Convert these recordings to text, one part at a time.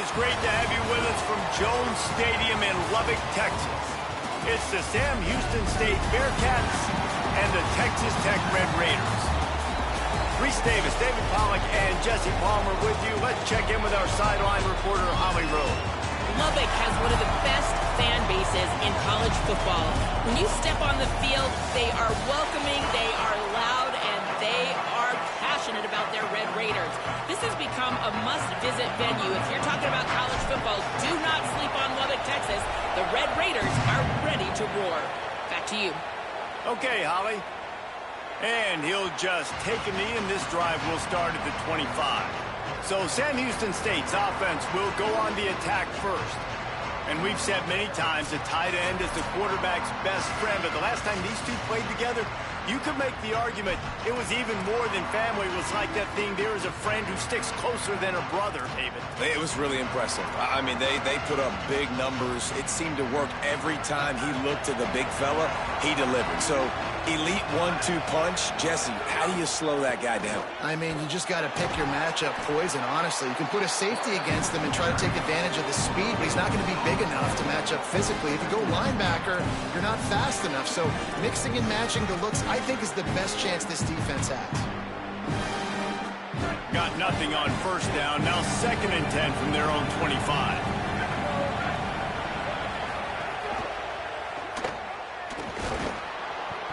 it's great to have you with us from Jones Stadium in Lubbock, Texas. It's the Sam Houston State Bearcats and the Texas Tech Red Raiders. Reese Davis, David Pollack, and Jesse Palmer with you. Let's check in with our sideline reporter, Holly Rowe. Lubbock has one of the best fan bases in college football. When you step on the field, they are welcoming, they are loud, and they are passionate about their Red Raiders. This has become a must-visit venue. If you're talking about college football, do not sleep on Lubbock, Texas. The Red Raiders are ready to roar. Back to you. Okay, Holly. And he'll just take a knee, and this drive will start at the 25. So Sam Houston State's offense will go on the attack first. And we've said many times the tight end is the quarterback's best friend, but the last time these two played together, you could make the argument it was even more than family. It was like that thing, there is a friend who sticks closer than a brother, David. It was really impressive. I mean, they put up big numbers. It seemed to work every time he looked to the big fella, he delivered. So, elite 1-2 punch. Jesse, how do you slow that guy down? I mean, you just got to pick your matchup poison, honestly. You can put a safety against him and try to take advantage of the speed, but he's not going to be big enough to match up physically. If you go linebacker, you're not fast enough. So mixing and matching the looks, I think, is the best chance this defense has. Got nothing on first down. Now 2nd and 10 from their own 25.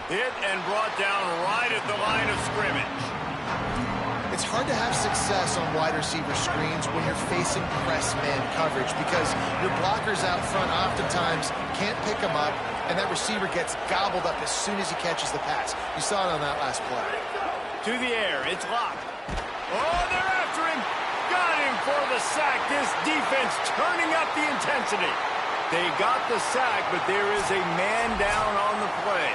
Hit and brought down right at the line of scrimmage. It's hard to have success on wide receiver screens when you're facing press man coverage because your blockers out front oftentimes can't pick them up, and that receiver gets gobbled up as soon as he catches the pass. You saw it on that last play. To the air, it's locked. Oh, they're after him. Got him for the sack. This defense turning up the intensity. They got the sack, but there is a man down on the play.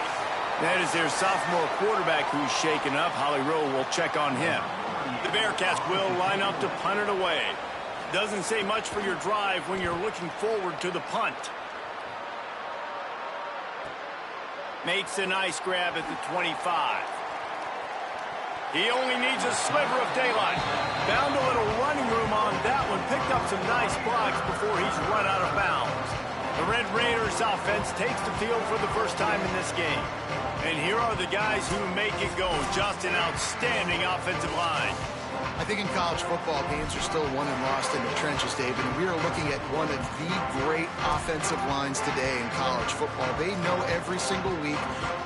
That is their sophomore quarterback who's shaken up. Holly Rowe will check on him. The Bearcats will line up to punt it away. Doesn't say much for your drive when you're looking forward to the punt. Makes a nice grab at the 25. He only needs a sliver of daylight. Found a little running room on that one. Picked up some nice blocks before he's run out of bounds. The Red Raiders offense takes the field for the first time in this game. And here are the guys who make it go. Just an outstanding offensive line. I think in college football, games are still won and lost in the trenches, David. And we are looking at one of the great offensive lines today in college football. They know every single week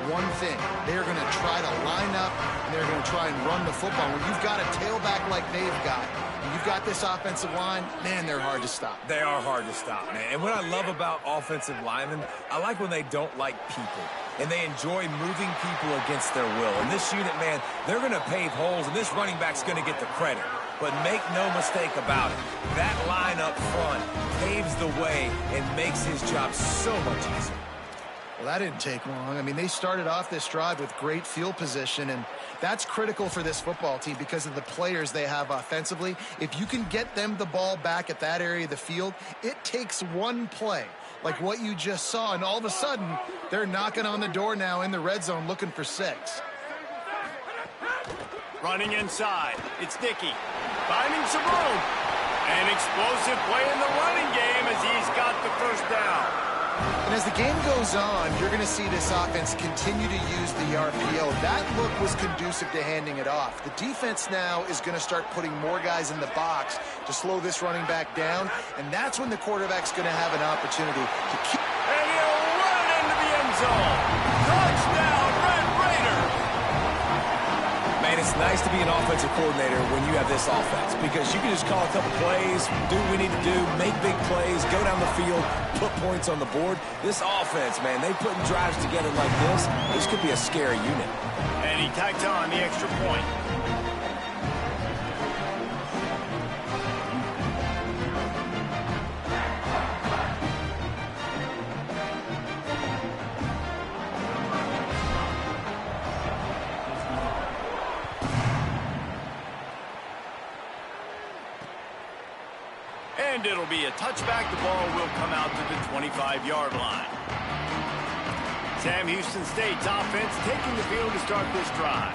one thing. They are going to try to line up, and they're going to try and run the football. When you've got a tailback like they've got, and you've got this offensive line, man, they're hard to stop. They are hard to stop, man. And what I love about offensive linemen, I like when they don't like people. And they enjoy moving people against their will. And this unit, man, they're going to pave holes, and this running back's going to get the credit. But make no mistake about it, that line up front paves the way and makes his job so much easier. Well, that didn't take long. I mean, they started off this drive with great field position, and that's critical for this football team because of the players they have offensively. If you can get them the ball back at that area of the field, it takes one play, like what you just saw, and all of a sudden, they're knocking on the door now in the red zone looking for 6. Running inside, it's Dickey. Finding some room. An explosive play in the running game as he's got the first down. And as the game goes on, you're going to see this offense continue to use the RPO. That look was conducive to handing it off. The defense now is going to start putting more guys in the box to slow this running back down, and that's when the quarterback's going to have an opportunity to keep. And he'll run into the end zone. Touchdown, Red Raiders! Man, it's nice to be an offensive coordinator when you have this offense because you can just call a couple plays, do what we need to do, make big plays, go down the field, put points on the board. This offense, man, they putting drives together like this could be a scary unit. And he tacked on the extra point. And it'll be a touchback. The ball will come out to the 25-yard line. Sam Houston State's offense taking the field to start this drive.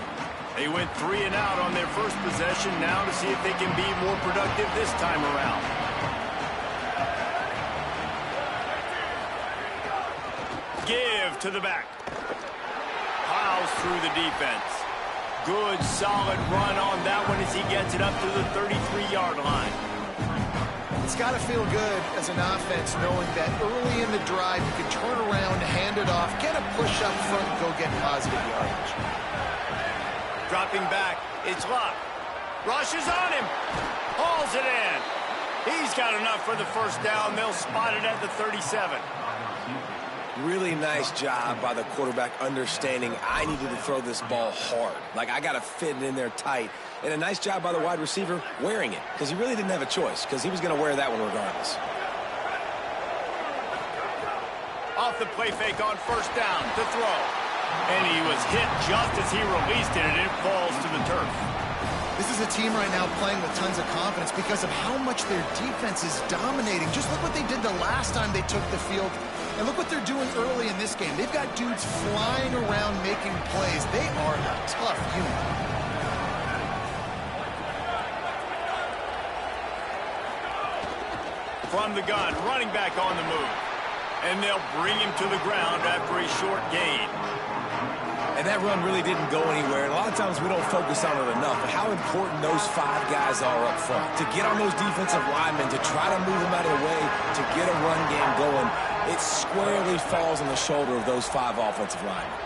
They went 3 and out on their first possession. Now to see if they can be more productive this time around. give to the back. Piles through the defense. Good, solid run on that one as he gets it up to the 33-yard line. It's got to feel good as an offense knowing that early in the drive you can turn around, hand it off, get a push up front, and go get positive yardage. Dropping back, it's Luck. Rushes on him. Hauls it in. He's got enough for the first down. They'll spot it at the 37. Really nice job by the quarterback understanding I needed to throw this ball hard. Like, I got to fit it in there tight. And a nice job by the wide receiver wearing it, because he really didn't have a choice, because he was going to wear that one regardless. Off the play fake on first down to throw. And he was hit just as he released it, and it falls to the turf. This is a team right now playing with tons of confidence because of how much their defense is dominating. Just look what they did the last time they took the field. And look what they're doing early in this game. They've got dudes flying around making plays. They are a tough unit. From the gun, running back on the move. And they'll bring him to the ground after a short gain. And that run really didn't go anywhere. And a lot of times we don't focus on it enough. But how important those 5 guys are up front. To get on those defensive linemen, to try to move them out of the way, to get a run game going, it squarely falls on the shoulder of those 5 offensive linemen.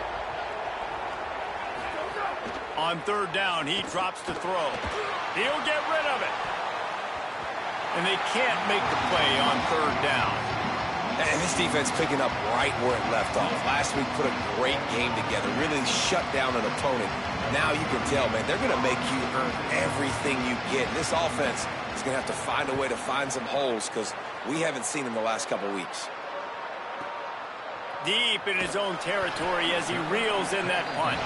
On third down, he drops to throw. He'll get rid of it. And they can't make the play on third down. And this defense picking up right where it left off. Last week put a great game together, really shut down an opponent. Now you can tell, man, they're going to make you earn everything you get. And this offense is going to have to find a way to find some holes because we haven't seen them the last couple weeks. Deep in his own territory as he reels in that punt.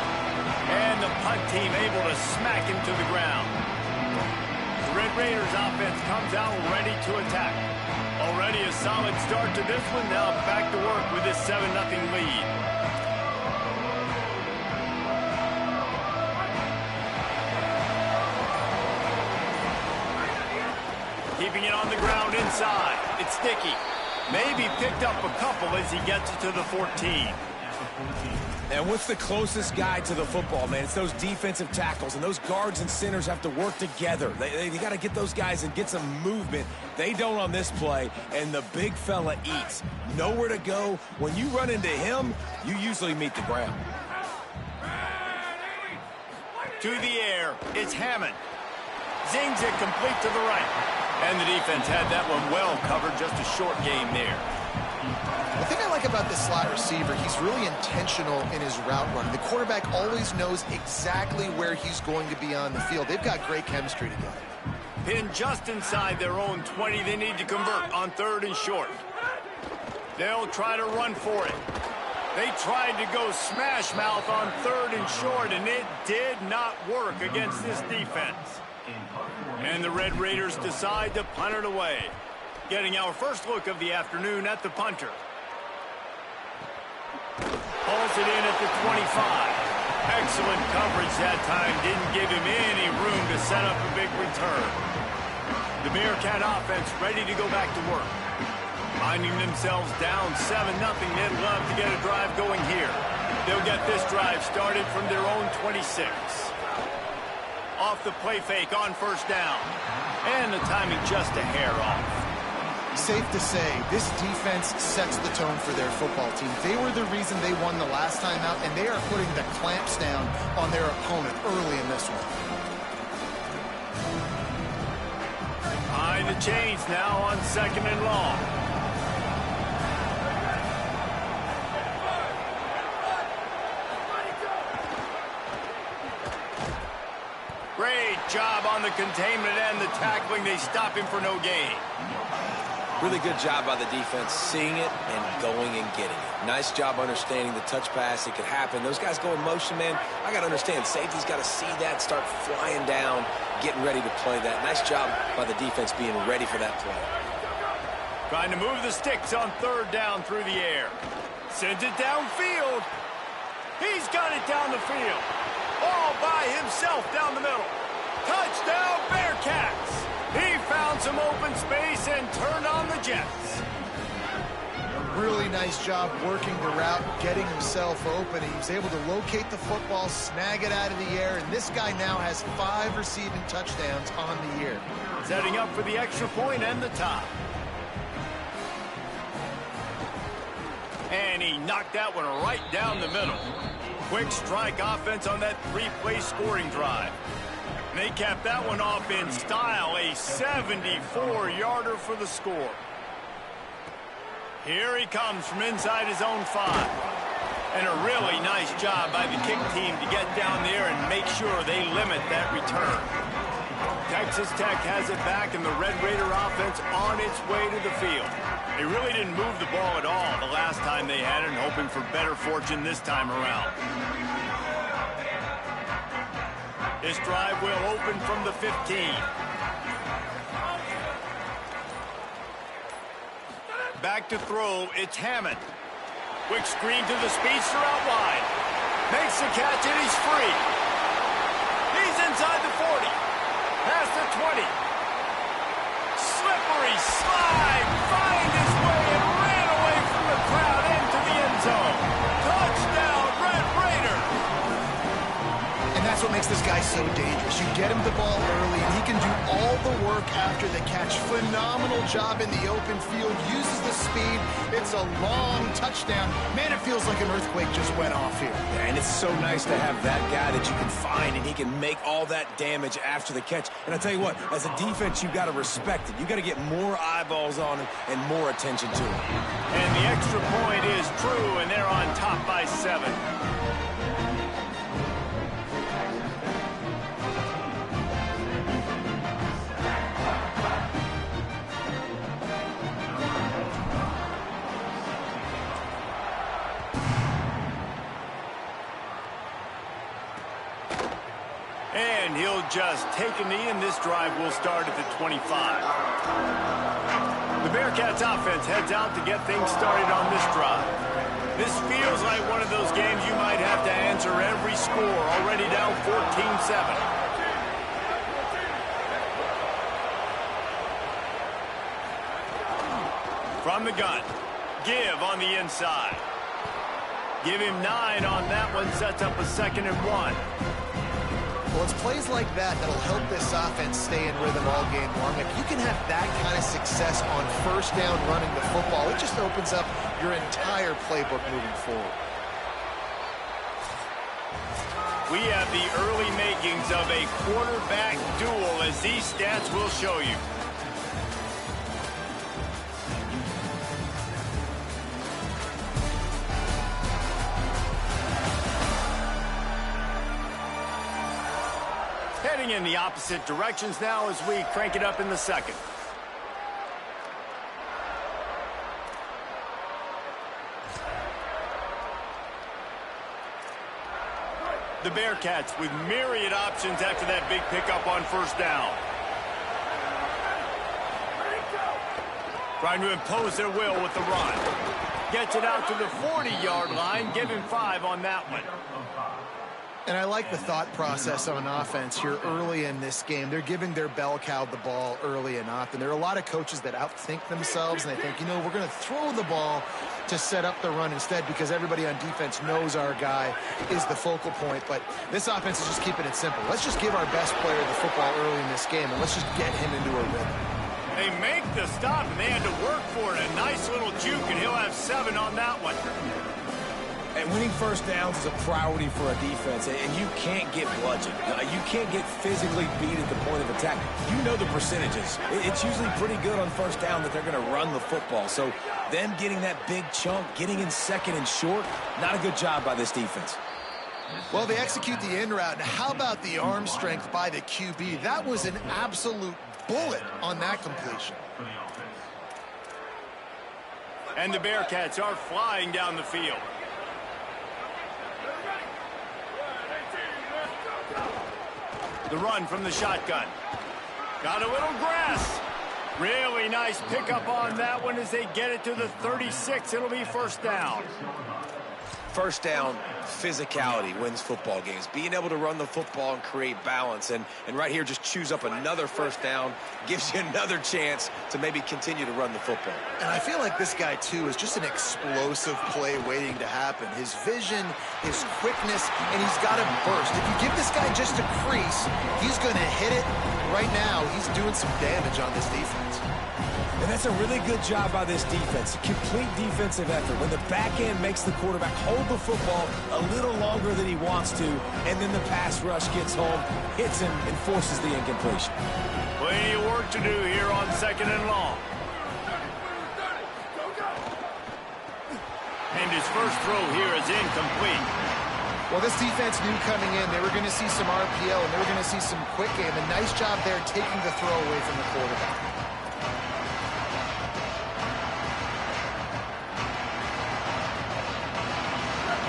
And the punt team able to smack him to the ground. The Red Raiders offense comes out ready to attack. Already a solid start to this one. Now back to work with this 7-0 lead. Keeping it on the ground inside. It's sticky. Maybe picked up a couple as he gets it to the 14. And what's the closest guy to the football, man? It's those defensive tackles, and those guards and centers have to work together. They got to get those guys and get some movement. They don't on this play, and the big fella eats. Nowhere to go. When you run into him, you usually meet the ground. To the air, it's Hammond. Zings it complete to the right. And the defense had that one well covered, just a short game there. The thing I like about this slot receiver, he's really intentional in his route running. The quarterback always knows exactly where he's going to be on the field. They've got great chemistry together. Pinned just inside their own 20. They need to convert on third and short. They'll try to run for it. They tried to go smash mouth on third and short, and it did not work against this defense. And the Red Raiders decide to punt it away. Getting our first look of the afternoon at the punter. Pulls it in at the 25. Excellent coverage that time. Didn't give him any room to set up a big return. The Bearcat offense ready to go back to work. Finding themselves down 7-0. They'd love to get a drive going here. They'll get this drive started from their own 26. Off the play fake on first down. And the timing just a hair off. Safe to say, this defense sets the tone for their football team. They were the reason they won the last time out, and they are putting the clamps down on their opponent early in this one. Behind the chains now on second and long. Great job on the containment and the tackling. They stop him for no gain. Really good job by the defense, seeing it and going and getting it. Nice job understanding the touch pass. It could happen. Those guys go in motion, man. I got to understand, safety's got to see that, start flying down, getting ready to play that. Nice job by the defense being ready for that play. Trying to move the sticks on third down through the air. Sends it downfield. He's got it down the field. All by himself down the middle. Touchdown, Bearcats! He found some open space and turned on the Jets. Really nice job working the route, getting himself open. He was able to locate the football, snag it out of the air, and this guy now has 5 receiving touchdowns on the year. Setting up for the extra point and the top. And he knocked that one right down the middle. Quick strike offense on that 3-play scoring drive. And they capped that one off in style, a 74-yarder for the score. Here he comes from inside his own 5. And a really nice job by the kick team to get down there and make sure they limit that return. Texas Tech has it back, and the Red Raider offense on its way to the field. They really didn't move the ball at all the last time they had it, and hoping for better fortune this time around. This drive will open from the 15. Back to throw, it's Hammond. Quick screen to the speedster out wide. Makes the catch, and he's free. He's inside the 40. Past the 20. Slippery slide. Find his way and ran away from the crowd into the end zone. Touchdown, Red Raider. And that's what makes this guy so dangerous. You get him the ball early, and he can do all the work after the catch. Phenomenal job in the open field. Uses the speed. It's a long touchdown. Man, it feels like an earthquake just went off here. Yeah, and it's so nice to have that guy that you can find, and he can make all that damage after the catch. And I tell you what, as a defense, you got to respect it. You got to get more eyeballs on him and more attention to him. And the extra point is true, and they're on top by 7. And he'll just take a knee, and this drive will start at the 25. The Bearcats offense heads out to get things started on this drive. This feels like one of those games you might have to answer every score, already down 14-7. From the gun, give on the inside. Give him 9 on that one, sets up a 2nd and 1. Well, it's plays like that that'll help this offense stay in rhythm all game long. If you can have that kind of success on first down running the football, it just opens up your entire playbook moving forward. We have the early makings of a quarterback duel, as these stats will show you. Heading in the opposite directions now as we crank it up in the 2nd. The Bearcats with myriad options after that big pickup on first down. Trying to impose their will with the run. Gets it out to the 40-yard line. Give him 5 on that one. And I like the thought process on offense here early in this game. They're giving their bell cow the ball early and often. There are a lot of coaches that outthink themselves, and they think, you know, we're going to throw the ball to set up the run instead because everybody on defense knows our guy is the focal point. But this offense is just keeping it simple. Let's just give our best player the football early in this game, and let's just get him into a rhythm. They make the stop, and they had to work for it. A nice little juke, and he'll have 7 on that one. And winning first downs is a priority for a defense, and you can't get bludgeoned. You can't get physically beat at the point of attack. You know the percentages. It's usually pretty good on first down that they're going to run the football. So them getting that big chunk, getting in 2nd and short, not a good job by this defense. Well, they execute the in route. How about the arm strength by the QB? That was an absolute bullet on that completion. And the Bearcats are flying down the field. The run from the shotgun. Got a little grass. Really nice pickup on that one as they get it to the 36. It'll be first down. first down, physicality wins football games. Being able to run the football and create balance. And right here, just choose up another first down, gives you another chance to maybe continue to run the football. And I feel like this guy, too, is just an explosive play waiting to happen. His vision, his quickness, and he's got a burst. If you give this guy just a crease, he's going to hit it. Right now, he's doing some damage on this defense. And that's a really good job by this defense. A complete defensive effort. When the back end makes the quarterback hold the football a little longer than he wants to, and then the pass rush gets home, hits him, and forces the incompletion. Plenty of work to do here on 2nd and long. And his first throw here is incomplete. Well, this defense knew coming in they were going to see some RPO and they were going to see some quick game. A nice job there taking the throw away from the quarterback.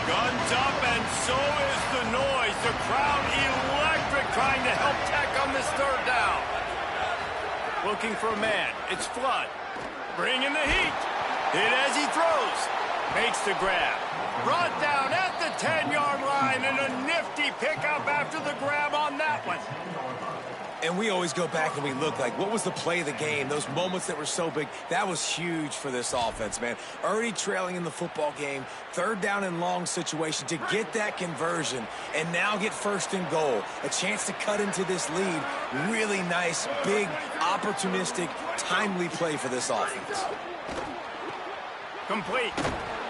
Guns up, and so is the noise. The crowd electric, trying to help Tech on this 3rd down. Looking for a man. It's Flood. Bringing the heat. Hit as he throws. Makes the grab. Brought down at the 10-yard line, and a nifty pickup after the grab on that one. And we always go back and we look like, what was the play of the game? Those moments that were so big, that was huge for this offense, man. Already trailing in the football game, 3rd down and long situation to get that conversion and now get 1st and goal. A chance to cut into this lead. Really nice, big, opportunistic, timely play for this offense. Complete.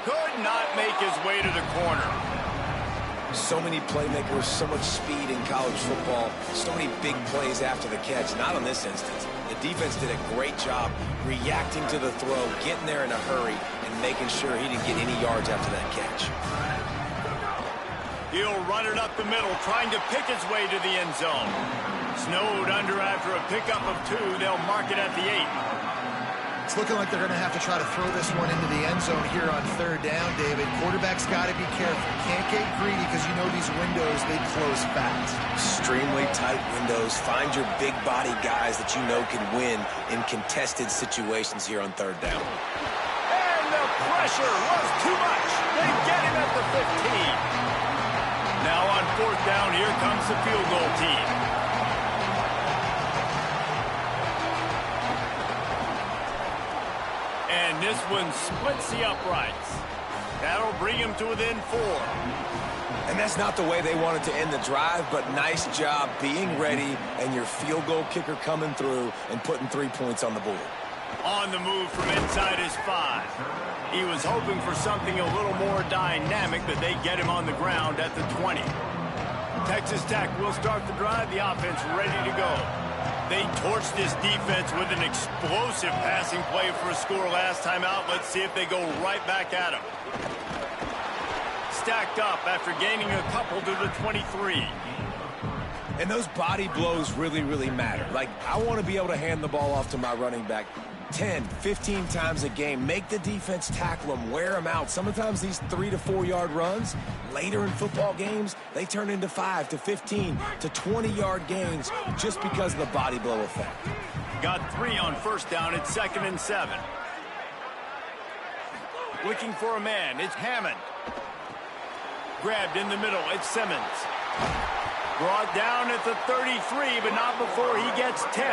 Could not make his way to the corner. So many playmakers, so much speed in college football, so many big plays after the catch. Not on this instance. The defense did a great job reacting to the throw, getting there in a hurry, and making sure he didn't get any yards after that catch. He'll run it up the middle, trying to pick his way to the end zone. Snowed under after a pickup of 2. They'll mark it at the 8. It's looking like they're going to have to try to throw this one into the end zone here on 3rd down, David. Quarterback's got to be careful. Can't get greedy because you know these windows, they close fast. Extremely tight windows. Find your big body guys that you know can win in contested situations here on 3rd down. And the pressure was too much. They get him at the 15. Now on 4th down, here comes the field goal team. And this one splits the uprights. That'll bring him to within 4. And that's not the way they wanted to end the drive, but nice job being ready and your field goal kicker coming through and putting 3 points on the board. On the move from inside his 5. He was hoping for something a little more dynamic, but they get him on the ground at the 20. Texas Tech will start the drive. The offense ready to go. They torched this defense with an explosive passing play for a score last time out. Let's see if they go right back at him. Stacked up after gaining a couple to the 23. And those body blows really, really matter. Like, I want to be able to hand the ball off to my running back 10, 15 times a game. Make the defense tackle them, wear them out. Sometimes these 3 to 4 yard runs, later in football games, they turn into 5 to 15 to 20 yard gains just because of the body blow effect. Got 3 on 1st down. It's 2nd and 7. Looking for a man. It's Hammond. Grabbed in the middle. It's Simmons. Brought down at the 33, but not before he gets 10.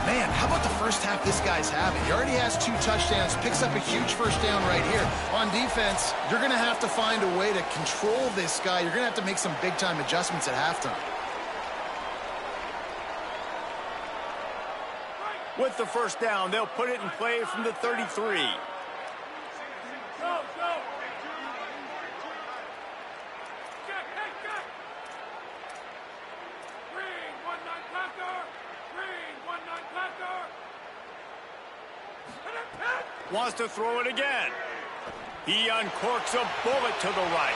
Man, how about the first half this guy's having? He already has 2 touchdowns, picks up a huge 1st down right here. On defense, you're going to have to find a way to control this guy. You're going to have to make some big-time adjustments at halftime. With the 1st down, they'll put it in play from the 33. Wants to throw it again. He uncorks a bullet to the right.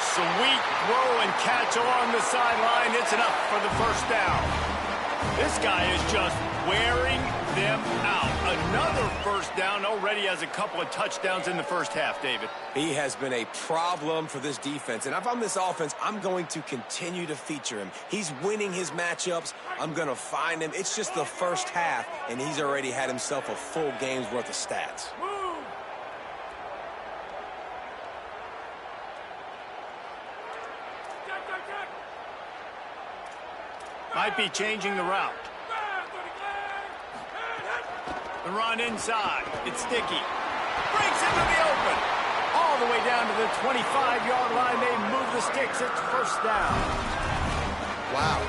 Sweet throw and catch along the sideline. It's enough for the 1st down. This guy is just wearing them out. Another 1st down. Already has a couple of touchdowns in the 1st half, David. He has been a problem for this defense. And if I'm this offense, I'm going to continue to feature him. He's winning his matchups. I'm going to find him. It's just the 1st half, and he's already had himself a full game's worth of stats. Might be changing the route. The run inside. It's sticky. Breaks into the open. All the way down to the 25-yard line. They move the sticks. It's first down. Wow.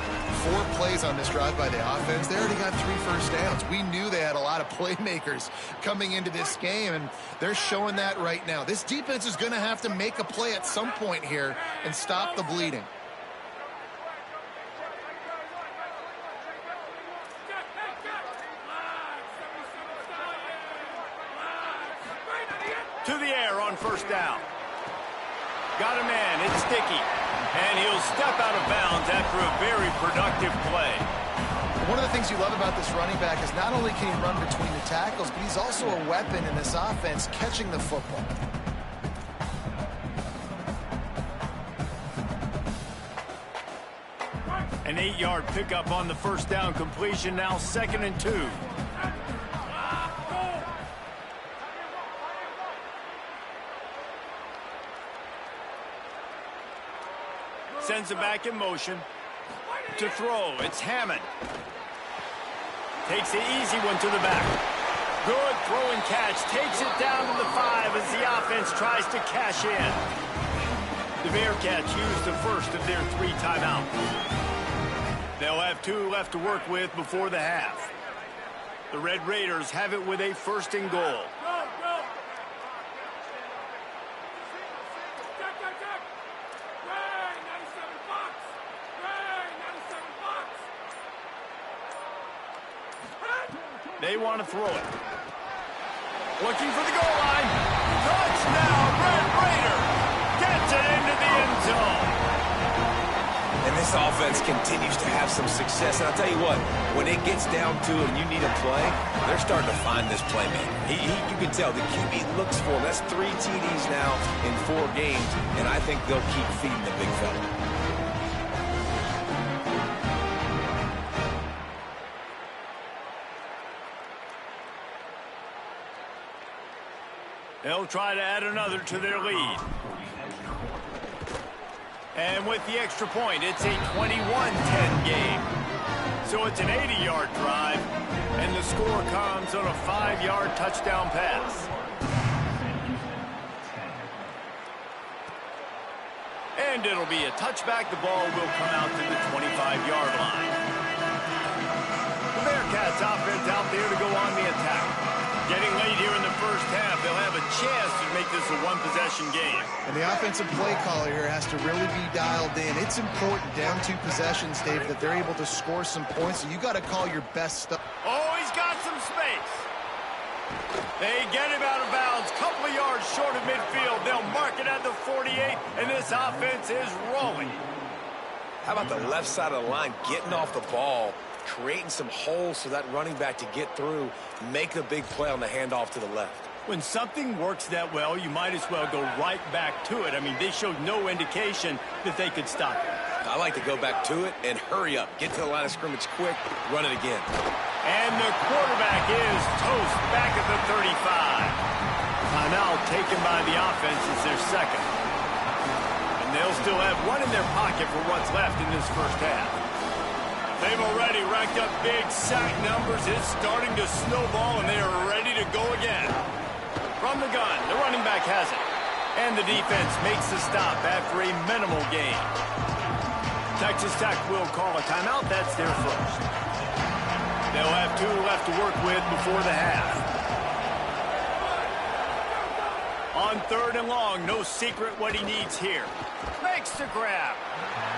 4 plays on this drive by the offense. They already got 3 first downs. We knew they had a lot of playmakers coming into this game, and they're showing that right now. This defense is going to have to make a play at some point here and stop the bleeding. To the air on first down. Got a man. It's sticky. And he'll step out of bounds after a very productive play. One of the things you love about this running back is not only can he run between the tackles, but he's also a weapon in this offense catching the football. An 8-yard pickup on the first down completion. Now 2nd and 2. Sends it back in motion. To throw, it's Hammond. Takes the easy one to the back. Good throw and catch. Takes it down to the 5 as the offense tries to cash in. The Bearcats use the first of their 3 timeouts. They'll have 2 left to work with before the half. The Red Raiders have it with a 1st and goal. They want to throw it. Looking for the goal line. Touchdown, Red Raider. Gets it into the end zone. And this offense continues to have some success. And I'll tell you what, when it gets down to it and you need a play, they're starting to find this playmaker. You can tell the QB looks for him. That's 3 TDs now in 4 games, and I think they'll keep feeding the big fella. They'll try to add another to their lead. And with the extra point, it's a 21-10 game. So it's an 80-yard drive, and the score comes on a 5-yard touchdown pass. And it'll be a touchback. The ball will come out to the 25-yard line. The Bearcats offense out there to go on the attack. Getting late here in the first half, they'll have a chance to make this a 1-possession game. And the offensive play caller here has to really be dialed in. It's important down 2 possessions, Dave, that they're able to score some points. So you got to call your best stuff. Oh, he's got some space. They get him out of bounds, couple of yards short of midfield. They'll mark it at the 48, and this offense is rolling. How about the left side of the line getting off the ball, creating some holes for that running back to get through, make a big play on the handoff to the left. When something works that well, you might as well go right back to it. I mean, they showed no indication that they could stop it. I like to go back to it and hurry up. Get to the line of scrimmage quick, run it again. And the quarterback is toast back at the 35. Timeout taken by the offense is their 2nd. And they'll still have 1 in their pocket for what's left in this first half. They've already racked up big sack numbers. It's starting to snowball, and they are ready to go again. From the gun, the running back has it. And the defense makes the stop after a minimal gain. Texas Tech will call a timeout. That's their first. They'll have 2 left to work with before the half. On 3rd and long, no secret what he needs here. Makes the grab.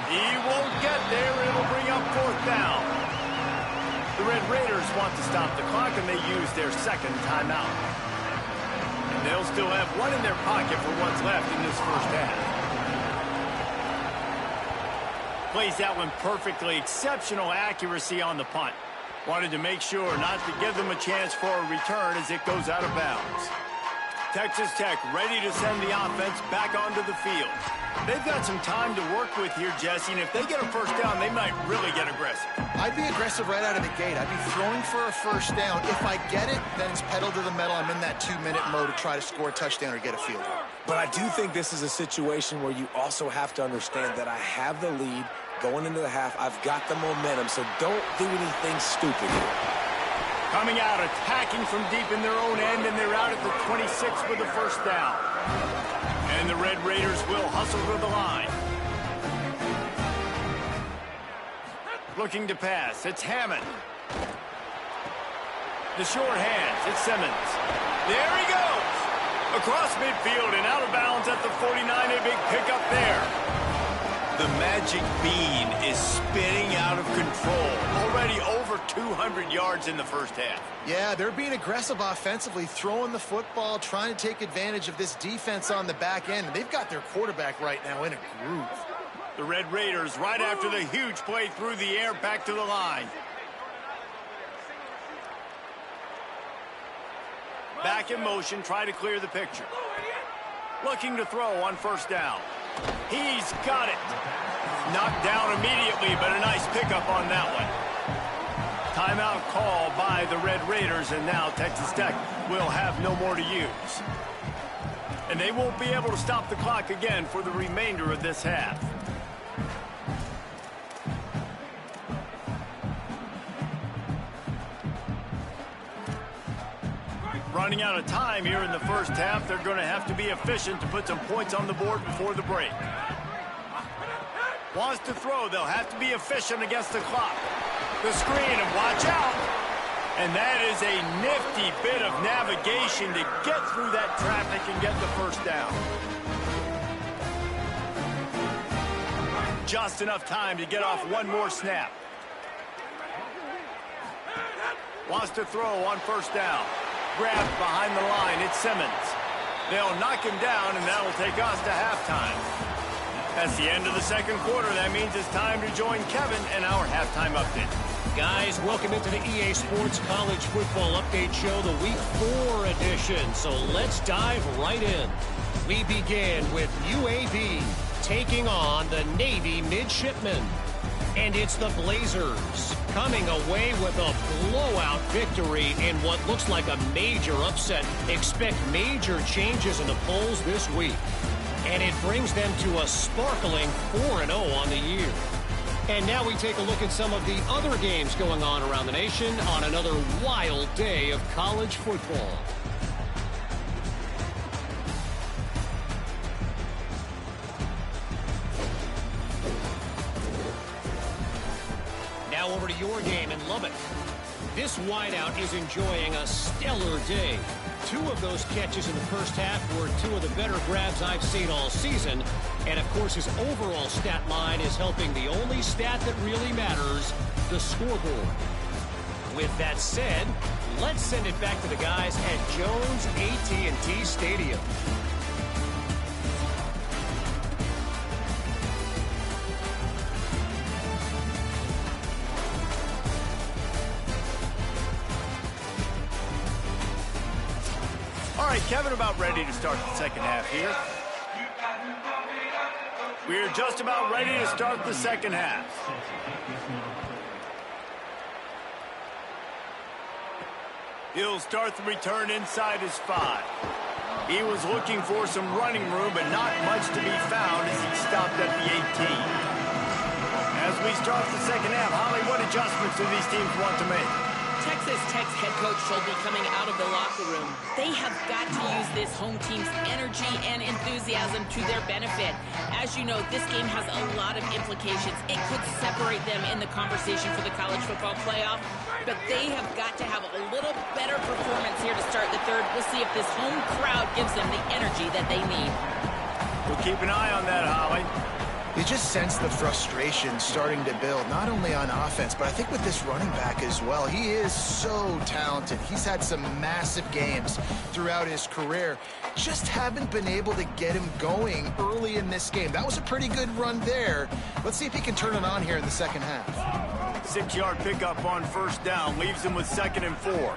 He won't get there. It'll bring up 4th down. The Red Raiders want to stop the clock, and they use their 2nd timeout. And they'll still have 1 in their pocket for what's left in this first half. Plays that one perfectly. Exceptional accuracy on the punt. Wanted to make sure not to give them a chance for a return as it goes out of bounds. Texas Tech ready to send the offense back onto the field. They've got some time to work with here, Jesse, and if they get a first down, they might really get aggressive. I'd be aggressive right out of the gate. I'd be throwing for a first down. If I get it, then it's pedal to the metal. I'm in that 2-minute mode to try to score a touchdown or get a field goal. But I do think this is a situation where you also have to understand that I have the lead. going into the half. I've got the momentum, so don't do anything stupid here. Coming out, attacking from deep in their own end, and they're out at the 26 with the first down. And the Red Raiders will hustle to the line. Looking to pass, it's Hammond. The short hands, it's Simmons. There he goes! Across midfield and out of bounds at the 49, a big pickup there. The magic bean is spinning out of control. Already over 200 yards in the first half. Yeah, they're being aggressive offensively, throwing the football, trying to take advantage of this defense on the back end. And they've got their quarterback right now in a groove. The Red Raiders, right after the huge play through the air, back to the line. Back in motion, try to clear the picture. Looking to throw on first down. He's got it. Knocked down immediately, but a nice pickup on that one. Timeout call by the Red Raiders, and now Texas Tech will have no more to use. And they won't be able to stop the clock again for the remainder of this half. Running out of time here in the first half. They're going to have to be efficient to put some points on the board before the break. Wants to throw. They'll have to be efficient against the clock. The screen, and watch out. And that is a nifty bit of navigation to get through that traffic and get the first down. Just enough time to get off one more snap. Wants to throw on first down. Grabbed behind the line, it's Simmons. They'll knock him down, and that'll take us to halftime. That's the end of the second quarter. That means it's time to join Kevin and our halftime update. Guys, welcome into the EA Sports College Football Update Show, the Week 4 edition. So let's dive right in. We begin with UAB taking on the Navy Midshipmen. And it's the Blazers coming away with a blowout victory in what looks like a major upset. Expect major changes in the polls this week. And it brings them to a sparkling 4-0 on the year. And now we take a look at some of the other games going on around the nation on another wild day of college football. Now over to your game in Lubbock. This wideout is enjoying a stellar day. 2 of those catches in the first half were 2 of the better grabs I've seen all season. And, of course, his overall stat line is helping the only stat that really matters, the scoreboard. With that said, let's send it back to the guys at Jones AT&T Stadium. All right, Kevin, about ready to start the second half here. We're just about ready to start the second half. He'll start the return inside his 5. He was looking for some running room, but not much to be found as he stopped at the 18. As we start the second half, Holly, what adjustments do these teams want to make? Texas Tech's head coach should be coming out of the locker room. They have got to use this home team's energy and enthusiasm to their benefit. As you know, this game has a lot of implications. It could separate them in the conversation for the college football playoff, but they have got to have a little better performance here to start the third. We'll see if this home crowd gives them the energy that they need. We'll keep an eye on that, Holly. You just sense the frustration starting to build, not only on offense, but I think with this running back as well. He is so talented. He's had some massive games throughout his career. Just haven't been able to get him going early in this game. That was a pretty good run there. Let's see if he can turn it on here in the second half. 6-yard pickup on first down, leaves him with 2nd and 4.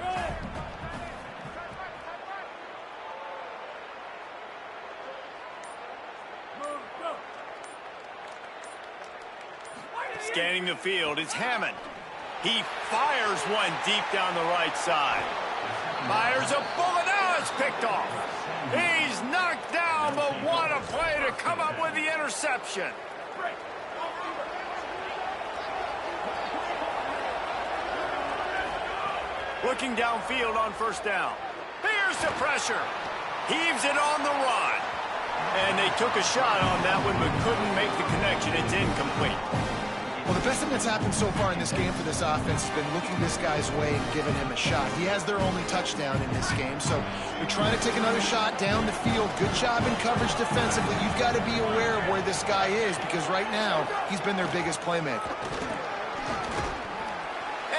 Scanning the field, it's Hammond. He fires one deep down the right side. Fires a bullet, now it's picked off. He's knocked down, but what a play to come up with the interception. Looking downfield on first down. Here's the pressure. Heaves it on the run. And they took a shot on that one, but couldn't make the connection. It's incomplete. Well, the best thing that's happened so far in this game for this offense has been looking this guy's way and giving him a shot. He has their only touchdown in this game, so they're trying to take another shot down the field. Good job in coverage defensively. You've got to be aware of where this guy is because right now he's been their biggest playmaker.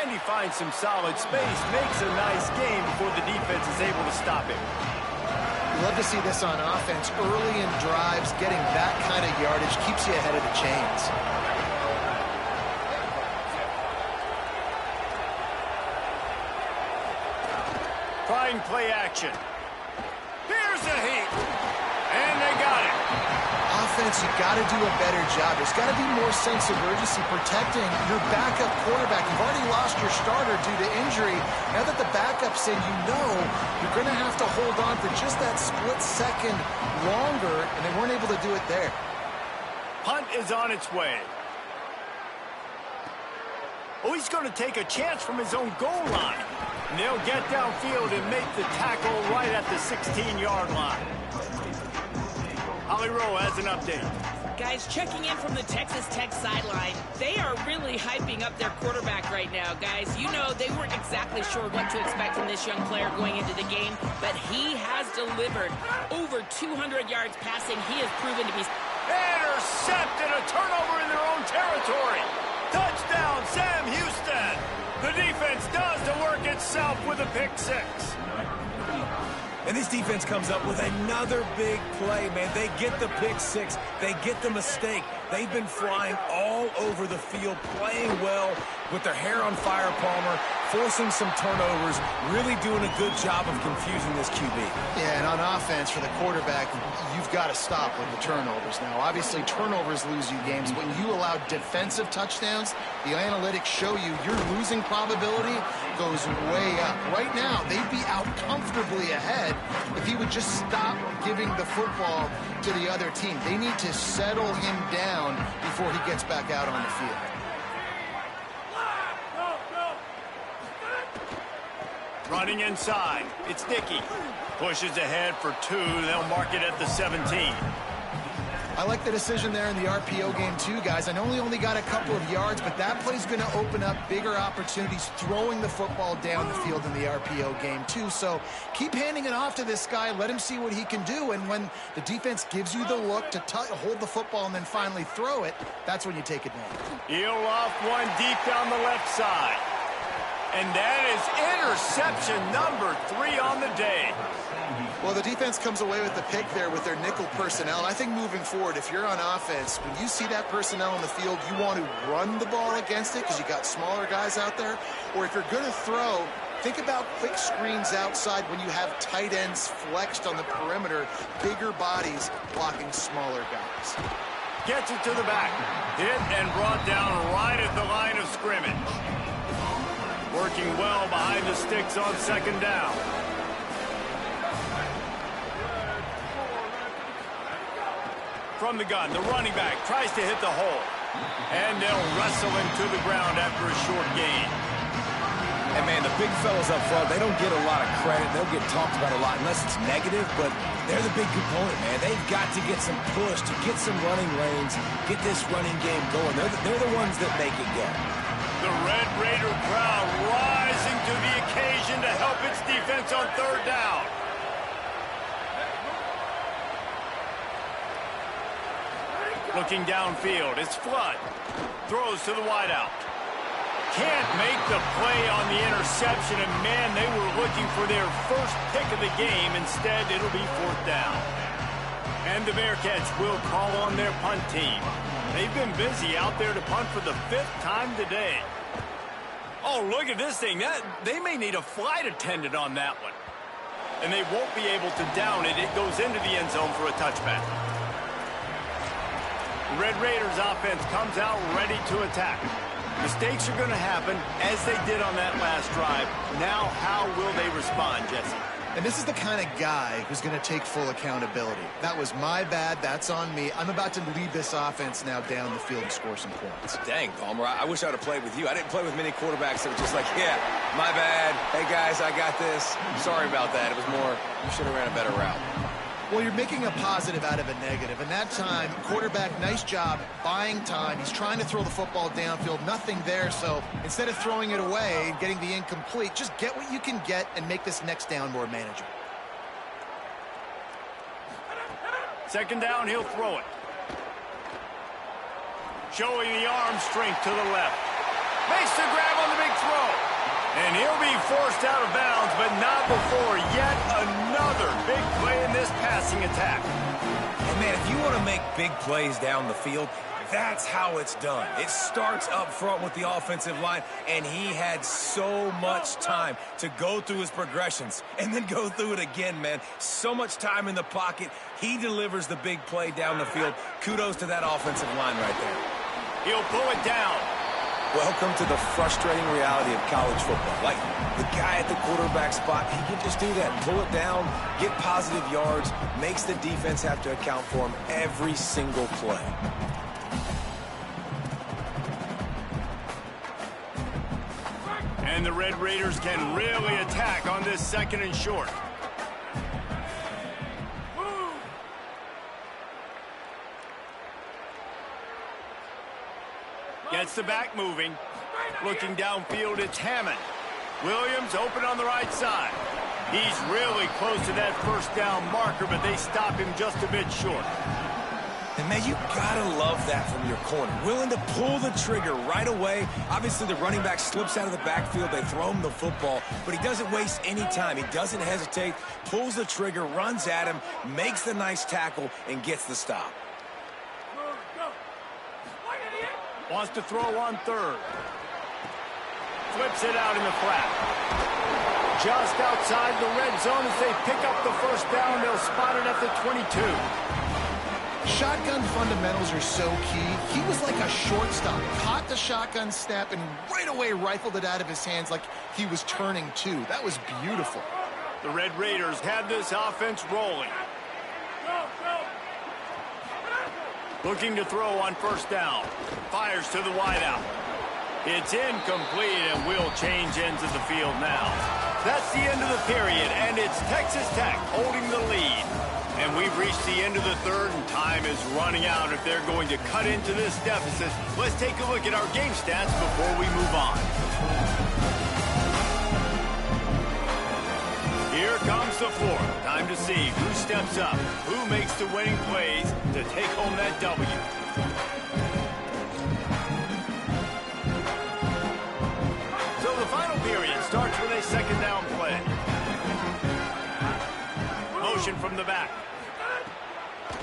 And he finds some solid space, makes a nice game before the defense is able to stop him. You love to see this on offense. Early in drives, getting that kind of yardage keeps you ahead of the chains. Trying play action. Here's the heat. And they got it. Offense, you got to do a better job. There's got to be more sense of urgency protecting your backup quarterback. You've already lost your starter due to injury. Now that the backup's in, you know you're going to have to hold on for just that split second longer, and they weren't able to do it there. Punt is on its way. Oh, he's going to take a chance from his own goal line. And they'll get downfield and make the tackle right at the 16-yard line. Holly Rowe has an update. Guys, checking in from the Texas Tech sideline, they are really hyping up their quarterback right now, guys. You know, they weren't exactly sure what to expect from this young player going into the game, but he has delivered over 200 yards passing. He has proven to be... Intercepted, a turnover in their own territory. Touchdown, Sam Houston. The defense does the work itself with a pick six. And this defense comes up with another big play, man. They get the pick six. They get the mistake. They've been flying all over the field, playing well with their hair on fire, Palmer, forcing some turnovers, really doing a good job of confusing this QB. Yeah, and on offense for the quarterback, you've got to stop with the turnovers. Now, obviously, turnovers lose you games. When you allow defensive touchdowns, the analytics show you your losing probability goes way up. Right now, they'd be out comfortably ahead if he would just stop giving the football to the other team. They need to settle him down before he gets back out on the field. Running inside, it's Dickey. Pushes ahead for two. They'll mark it at the 17. I like the decision there in the RPO game too, guys. I know he only got a couple of yards, but that play's going to open up bigger opportunities throwing the football down the field in the RPO game too. So keep handing it off to this guy. Let him see what he can do. And when the defense gives you the look to hold the football and then finally throw it, that's when you take advantage. He'll off one deep down the left side. And that is interception number 3 on the day. Well, the defense comes away with the pick there with their nickel personnel. And I think moving forward, if you're on offense, when you see that personnel on the field, you want to run the ball against it because you got smaller guys out there. Or if you're going to throw, think about quick screens outside when you have tight ends flexed on the perimeter, bigger bodies blocking smaller guys. Gets it to the back. Hit and brought down right at the line of scrimmage. Working well behind the sticks on second down. From the gun, the running back tries to hit the hole. And they'll wrestle him to the ground after a short gain. And, man, the big fellas up front, they don't get a lot of credit. They'll get talked about a lot unless it's negative, but they're the big component, man. They've got to get some push, to get some running lanes, get this running game going. They're the ones that make it go. The Red Raider crowd rising to the occasion to help its defense on third down. Looking downfield, it's Flood. Throws to the wideout. Can't make the play on the interception, and man, they were looking for their first pick of the game. Instead, it'll be fourth down. And the Bearcats will call on their punt team. They've been busy out there to punt for the 5th time today. Oh, look at this thing. They may need a flight attendant on that one. And they won't be able to down it. It goes into the end zone for a touchback. The Red Raiders offense comes out ready to attack. Mistakes are going to happen, as they did on that last drive. Now, how will they respond, Jesse? And this is the kind of guy who's going to take full accountability. That was my bad. That's on me. I'm about to lead this offense now down the field and score some points. Dang, Palmer, I wish I would have played with you. I didn't play with many quarterbacks that were just like, yeah, my bad. Hey, guys, I got this. Sorry about that. It was more, you should have ran a better route. Well, you're making a positive out of a negative. And that time, quarterback, nice job buying time. He's trying to throw the football downfield. Nothing there. So instead of throwing it away and getting the incomplete, just get what you can get and make this next down more manageable. Second down, he'll throw it. Showing the arm strength to the left. Makes the grab on the big throw. And he'll be forced out of bounds, but not before yet another big play in this passing attack. And, man, if you want to make big plays down the field, that's how it's done. It starts up front with the offensive line, and he had so much time to go through his progressions and then go through it again, man. So much time in the pocket. He delivers the big play down the field. Kudos to that offensive line right there. He'll pull it down. Welcome to the frustrating reality of college football. Like, the guy at the quarterback spot, he can just do that. Pull it down, get positive yards, makes the defense have to account for him every single play. And the Red Raiders can really attack on this second and short. Gets the back moving. Looking downfield, it's Hammond. Williams open on the right side. He's really close to that first down marker, but they stop him just a bit short. And, man, you gotta love that from your corner. Willing to pull the trigger right away. Obviously, the running back slips out of the backfield. They throw him the football, but he doesn't waste any time. He doesn't hesitate, pulls the trigger, runs at him, makes the nice tackle, and gets the stop. Wants to throw on third. Flips it out in the flat. Just outside the red zone as they pick up the first down. They'll spot it at the 22. Shotgun fundamentals are so key. He was like a shortstop. Caught the shotgun snap and right away rifled it out of his hands like he was turning two. That was beautiful. The Red Raiders have this offense rolling. Looking to throw on first down. Fires to the wideout. It's incomplete, and we'll change ends of the field now. That's the end of the period, and it's Texas Tech holding the lead. And we've reached the end of the third, and time is running out if they're going to cut into this deficit. Let's take a look at our game stats before we move on. Here comes the fourth. Time to see who steps up, who makes the winning plays to take home that W. So the final period starts with a second down play. Motion from the back.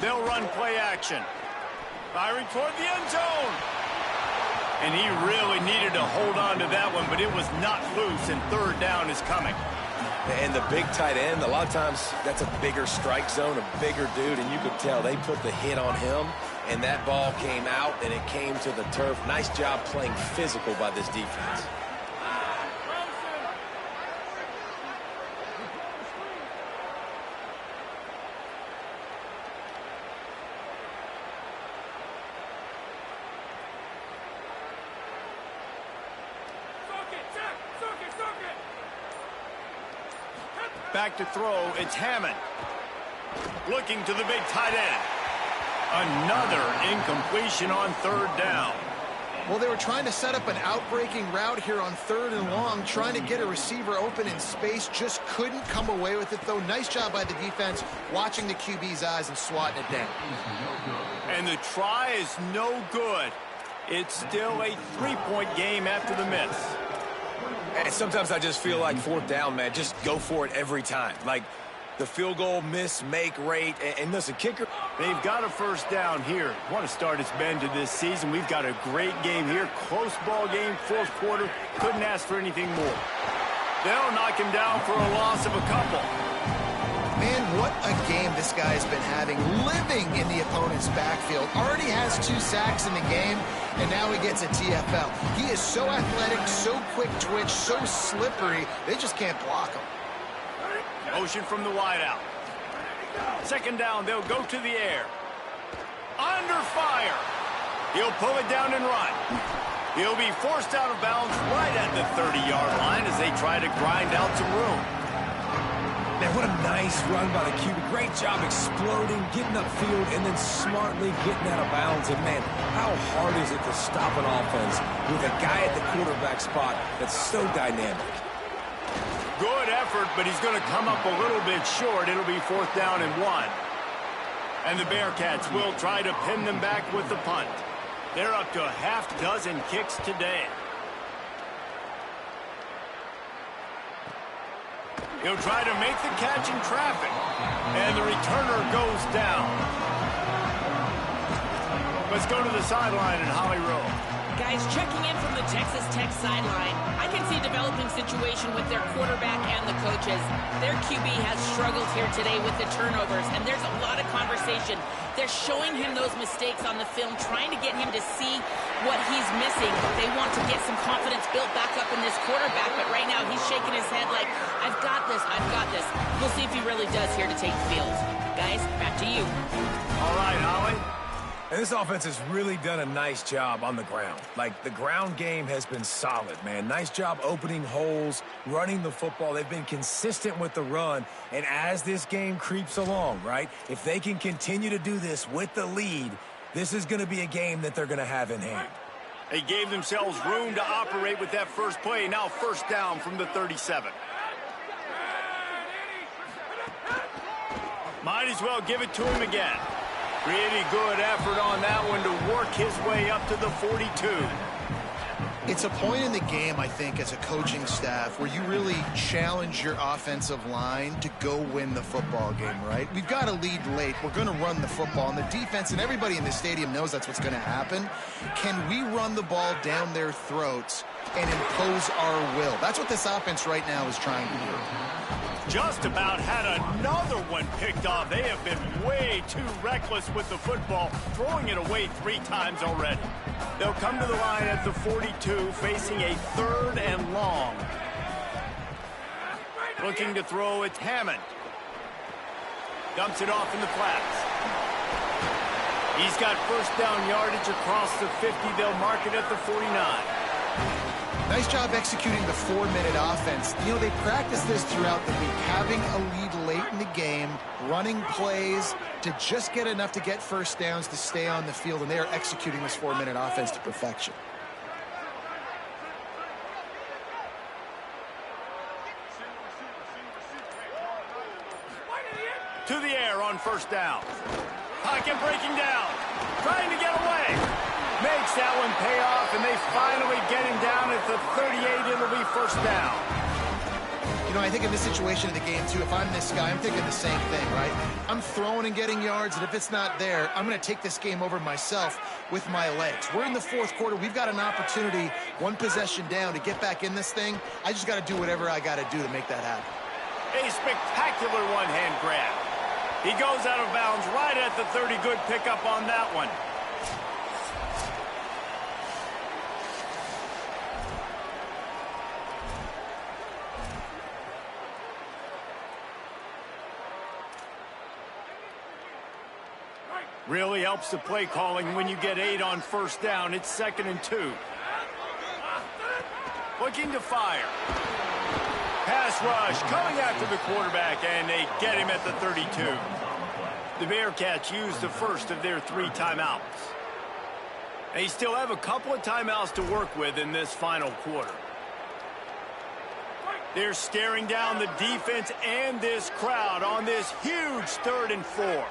They'll run play action. Firing toward the end zone. And he really needed to hold on to that one, but it was not loose, and third down is coming. And the big tight end, a lot of times that's a bigger strike zone, a bigger dude, and you could tell they put the hit on him, and that ball came out, and it came to the turf. Nice job playing physical by this defense. Back to throw, it's Hammond. Looking to the big tight end. Another incompletion on third down. Well, they were trying to set up an outbreaking route here on third and long, trying to get a receiver open in space, just couldn't come away with it, though. Nice job by the defense, watching the QB's eyes and swatting it down. And the try is no good. It's still a three-point game after the miss. And sometimes I just feel like fourth down, man, just go for it every time. Like the field goal miss, make rate, and listen, kicker. They've got a first down here. Want to start its bend to this season. We've got a great game here. Close ball game, fourth quarter. Couldn't ask for anything more. They'll knock him down for a loss of a couple. Man, what a game this guy's been having, living in the opponent's backfield. Already has 2 sacks in the game, and now he gets a TFL. He is so athletic, so quick twitch, so slippery, they just can't block him. Motion from the wide out. Second down, they'll go to the air. Under fire. He'll pull it down and run. He'll be forced out of bounds right at the 30-yard line as they try to grind out some room. Man, what a nice run by the QB. Great job exploding, getting upfield, and then smartly getting out of bounds. And, man, how hard is it to stop an offense with a guy at the quarterback spot that's so dynamic? Good effort, but he's going to come up a little bit short. It'll be 4th down and 1. And the Bearcats will try to pin them back with the punt. They're up to a half dozen kicks today. He'll try to make the catch in traffic. And the returner goes down. Let's go to the sideline in Holly Rowe. Guys, checking in from the Texas Tech sideline, I can see a developing situation with their quarterback and the coaches. Their QB has struggled here today with the turnovers, and there's a lot of conversation. They're showing him those mistakes on the film, trying to get him to see what he's missing. They want to get some confidence built back up in this quarterback, but right now he's shaking his head like, I've got this, I've got this. We'll see if he really does here to take the field. Guys, back to you. All right, Holly. And this offense has really done a nice job on the ground. Like, the ground game has been solid, man. Nice job opening holes, running the football. They've been consistent with the run. And as this game creeps along, right, if they can continue to do this with the lead, this is going to be a game that they're going to have in hand. They gave themselves room to operate with that first play. Now 1st down from the 37. Might as well give it to him again. Pretty good effort on that one to work his way up to the 42. It's a point in the game, I think, as a coaching staff where you really challenge your offensive line to go win the football game, right? We've got to lead late. We're going to run the football. And the defense and everybody in the stadium knows that's what's going to happen. Can we run the ball down their throats and impose our will? That's what this offense right now is trying to do. Just about had another one picked off. They have been way too reckless with the football, throwing it away 3 times already. They'll come to the line at the 42, facing a 3rd and long. Looking to throw, it's Hammond. Dumps it off in the flats. He's got 1st down yardage across the 50. They'll mark it at the 49. Nice job executing the 4-minute offense. You know, they practice this throughout the week, having a lead late in the game, running plays to just get enough to get 1st downs to stay on the field, and they are executing this 4-minute offense to perfection. To the air on 1st down. Pocket breaking down. Trying to get away. Makes that one pay off, and they finally get him down at the 38. It'll be 1st down. You know, I think in this situation of the game, too, if I'm this guy, I'm thinking the same thing, right? I'm throwing and getting yards, and if it's not there, I'm going to take this game over myself with my legs. We're in the 4th quarter. We've got an opportunity, 1 possession down, to get back in this thing. I just got to do whatever I got to do to make that happen. A spectacular one-hand grab. He goes out of bounds right at the 30. Good pickup on that one. Really helps the play calling when you get 8 on 1st down. It's 2nd and 2. Looking to fire. Pass rush coming after the quarterback, and they get him at the 32. The Bearcats use the first of their 3 timeouts. They still have a couple of timeouts to work with in this final quarter. They're staring down the defense and this crowd on this huge 3rd and 4.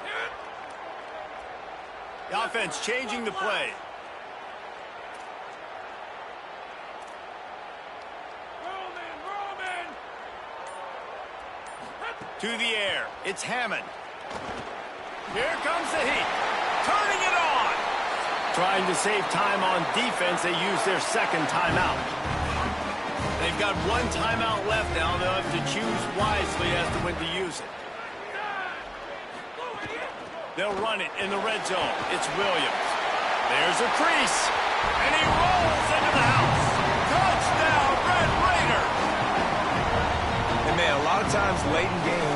The offense changing the play. To the air, it's Hammond. Here comes the heat. Turning it on. Trying to save time on defense, they use their 2nd timeout. They've got 1 timeout left now. They'll have to choose wisely as to when to use it. They'll run it in the red zone. It's Williams. There's a crease. And he rolls into the house. Touchdown, Red Raider. And, man, a lot of times late in game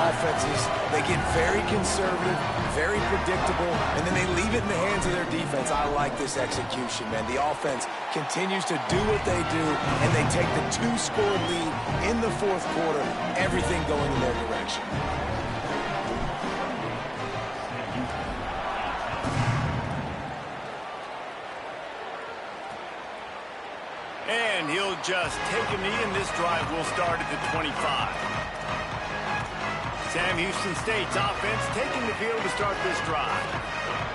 offenses, they get very conservative, very predictable, and then they leave it in the hands of their defense. I like this execution, man. The offense continues to do what they do, and they take the 2-score lead in the fourth quarter, everything going in their direction. And he'll just take a knee, and this drive will start at the 25. Sam Houston State's offense taking the field to start this drive.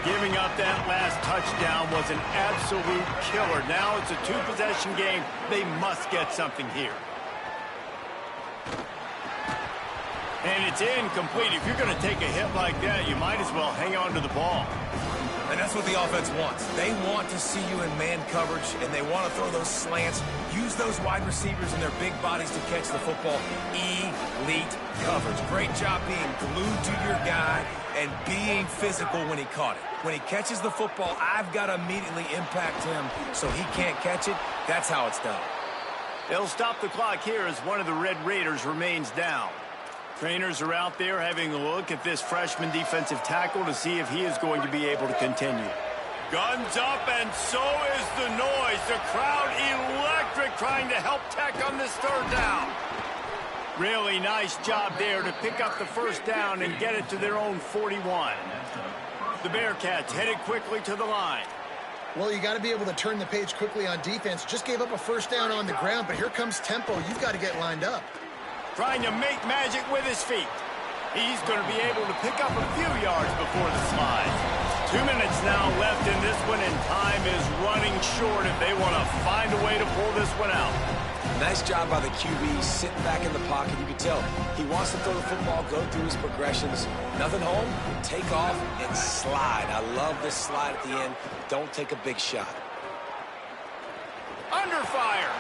Giving up that last touchdown was an absolute killer. Now it's a 2-possession game. They must get something here. And it's incomplete. If you're going to take a hit like that, you might as well hang on to the ball. And that's what the offense wants. They want to see you in man coverage, and they want to throw those slants, use those wide receivers and their big bodies to catch the football. Elite coverage. Great job being glued to your guy and being physical when he caught it. When he catches the football, I've got to immediately impact him so he can't catch it. That's how it's done. They'll stop the clock here as one of the Red Raiders remains down. Trainers are out there having a look at this freshman defensive tackle to see if he is going to be able to continue. Guns up, and so is the noise. The crowd electric, trying to help Tech on this third down. Really nice job there to pick up the first down and get it to their own 41. The Bearcats headed quickly to the line. Well, you got to be able to turn the page quickly on defense. Just gave up a first down on the ground, but here comes tempo. You've got to get lined up. Trying to make magic with his feet. He's going to be able to pick up a few yards before the slide. 2 minutes now left in this one, and time is running short if they want to find a way to pull this one out. Nice job by the QB, sitting back in the pocket. You can tell he wants to throw the football, go through his progressions. Nothing home, take off, and slide. I love this slide at the end. Don't take a big shot. Under fire.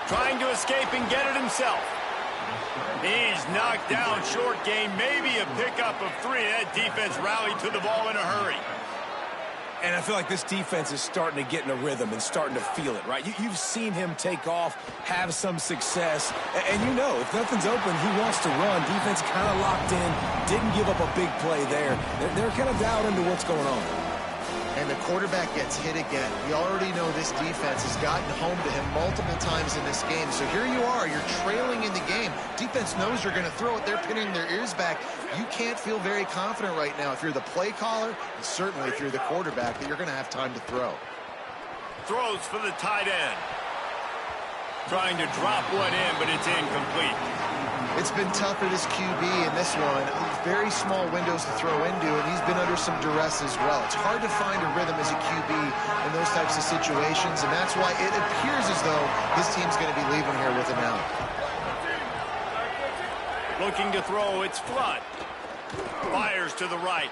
Trying to escape and get it himself. He's knocked down short game, maybe a pickup of 3. That defense rallied to the ball in a hurry. And I feel like this defense is starting to get in a rhythm and starting to feel it, right? You've seen him take off, have some success, and you know, if nothing's open, he wants to run. Defense kind of locked in, didn't give up a big play there. They're kind of dialed into what's going on. And the quarterback gets hit again. We already know this defense has gotten home to him multiple times in this game. So here you are, you're trailing in the game. Defense knows you're going to throw it. They're pinning their ears back. You can't feel very confident right now if you're the play caller, and certainly if you're the quarterback, that you're going to have time to throw. Throws for the tight end. Trying to drop one in, but it's incomplete. It's been tough for this QB in this one. Very small windows to throw into, and he's been under some duress as well. It's hard to find a rhythm as a QB in those types of situations, and that's why it appears as though his team's going to be leaving here with him out. Looking to throw, it's Flood. Fires to the right.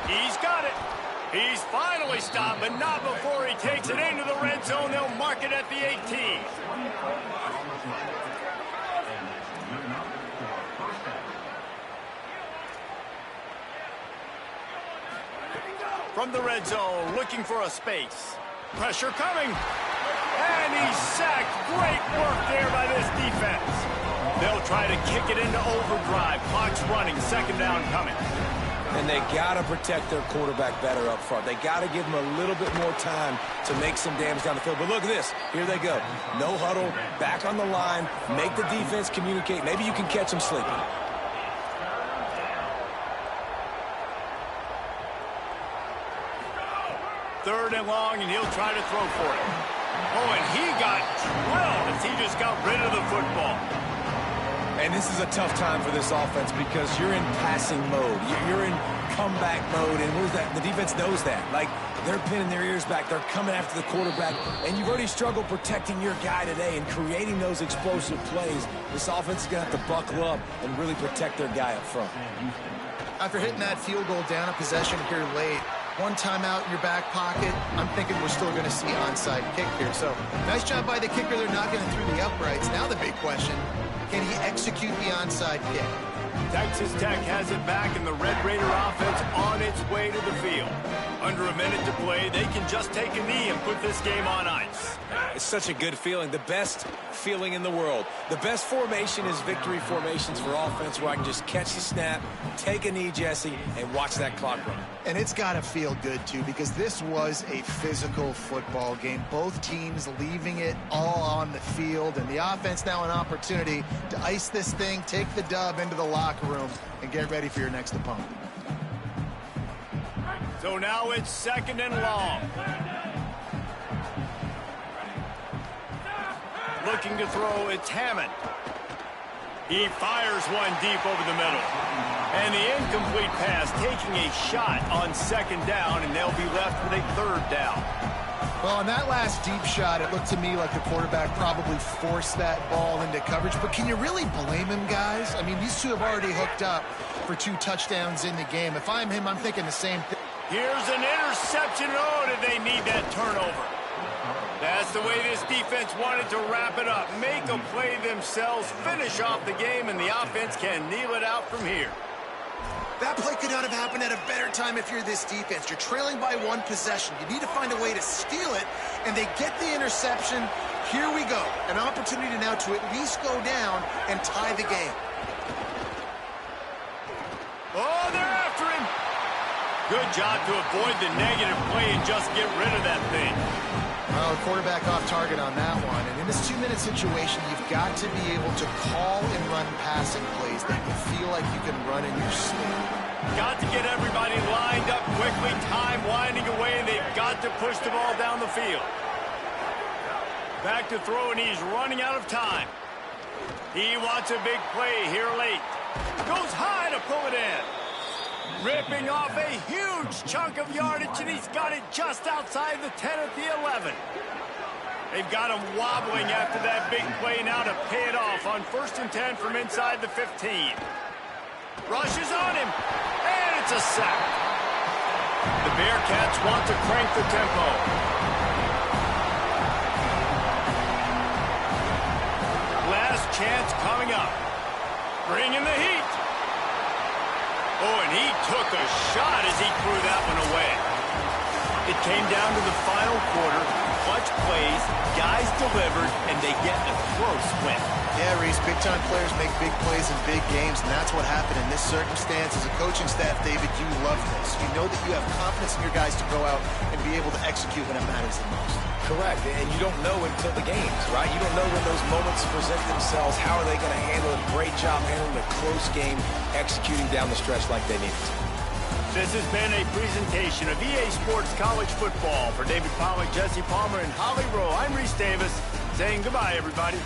He's got it. He's finally stopped, but not before he takes it into the red zone. They'll mark it at the 18. From the red zone, looking for a space. Pressure coming. And he's sacked. Great work there by this defense. They'll try to kick it into overdrive. Clock's running. Second down coming. And they got to protect their quarterback better up front. They got to give him a little bit more time to make some damage down the field. But look at this. Here they go. No huddle. Back on the line. Make the defense communicate. Maybe you can catch them sleeping. Third and long, and he'll try to throw for it. Oh, and he got drilled as he just got rid of the football. And this is a tough time for this offense because you're in passing mode. You're in comeback mode, and what is that? The defense knows that. Like, they're pinning their ears back. They're coming after the quarterback, and you've already struggled protecting your guy today and creating those explosive plays. This offense is going to have to buckle up and really protect their guy up front. After hitting that field goal down a possession here late, one timeout in your back pocket, I'm thinking we're still going to see onside kick here. So, nice job by the kicker. They're knocking it through the uprights. Now the big question, can he execute the onside kick? Texas Tech has it back, and the Red Raider offense on its way to the field. Under a minute to play, they can just take a knee and put this game on ice. It's such a good feeling, the best feeling in the world. The best formation is victory formations for offense, where I can just catch the snap, take a knee, Jesse, and watch that clock run. And it's got to feel good, too, because this was a physical football game. Both teams leaving it all on the field, and the offense now an opportunity to ice this thing, take the dub into the locker room, and get ready for your next opponent. So now it's 2nd and long. Looking to throw, it's Hammond. He fires one deep over the middle. And the incomplete pass taking a shot on 2nd down, and they'll be left with a 3rd down. Well, on that last deep shot, it looked to me like the quarterback probably forced that ball into coverage. But can you really blame him, guys? I mean, these two have already hooked up for 2 touchdowns in the game. If I'm him, I'm thinking the same thing. Here's an interception. Oh, did they need that turnover? That's the way this defense wanted to wrap it up. Make a play themselves, finish off the game, and the offense can kneel it out from here. That play could not have happened at a better time if you're this defense. You're trailing by 1 possession. You need to find a way to steal it, and they get the interception. Here we go. An opportunity now to at least go down and tie the game. Oh, they're after him. Good job to avoid the negative play and just get rid of that thing. Well, the quarterback off target on that one. And in this 2-minute situation, you've got to be able to call and run passing plays that you feel like you can run in your sleep. Got to get everybody lined up quickly. Time winding away. They've got to push the ball down the field. Back to throw, and he's running out of time. He wants a big play here late. Goes high to pull it in. Ripping off a huge chunk of yardage, and he's got it just outside the 10 at the 11. They've got him wobbling after that big play now to pay it off on 1st and 10 from inside the 15. Rushes on him, and it's a sack. The Bearcats want to crank the tempo. Last chance coming up. Bringing the heat. Oh, and he took a shot as he threw that one away. It came down to the final quarter. Clutch plays, guys delivered, and they get a close win. Yeah, Reese, big-time players make big plays in big games, and that's what happened in this circumstance. As a coaching staff, David, you love this. You know that you have confidence in your guys to go out and be able to execute when it matters the most. Correct, and you don't know until the games, right? You don't know when those moments present themselves. How are they going to handle it? Great job handling a close game, executing down the stretch like they needed to. This has been a presentation of EA Sports College Football. For David Pollack, Jesse Palmer, and Holly Rowe, I'm Reese Davis, saying goodbye, everybody.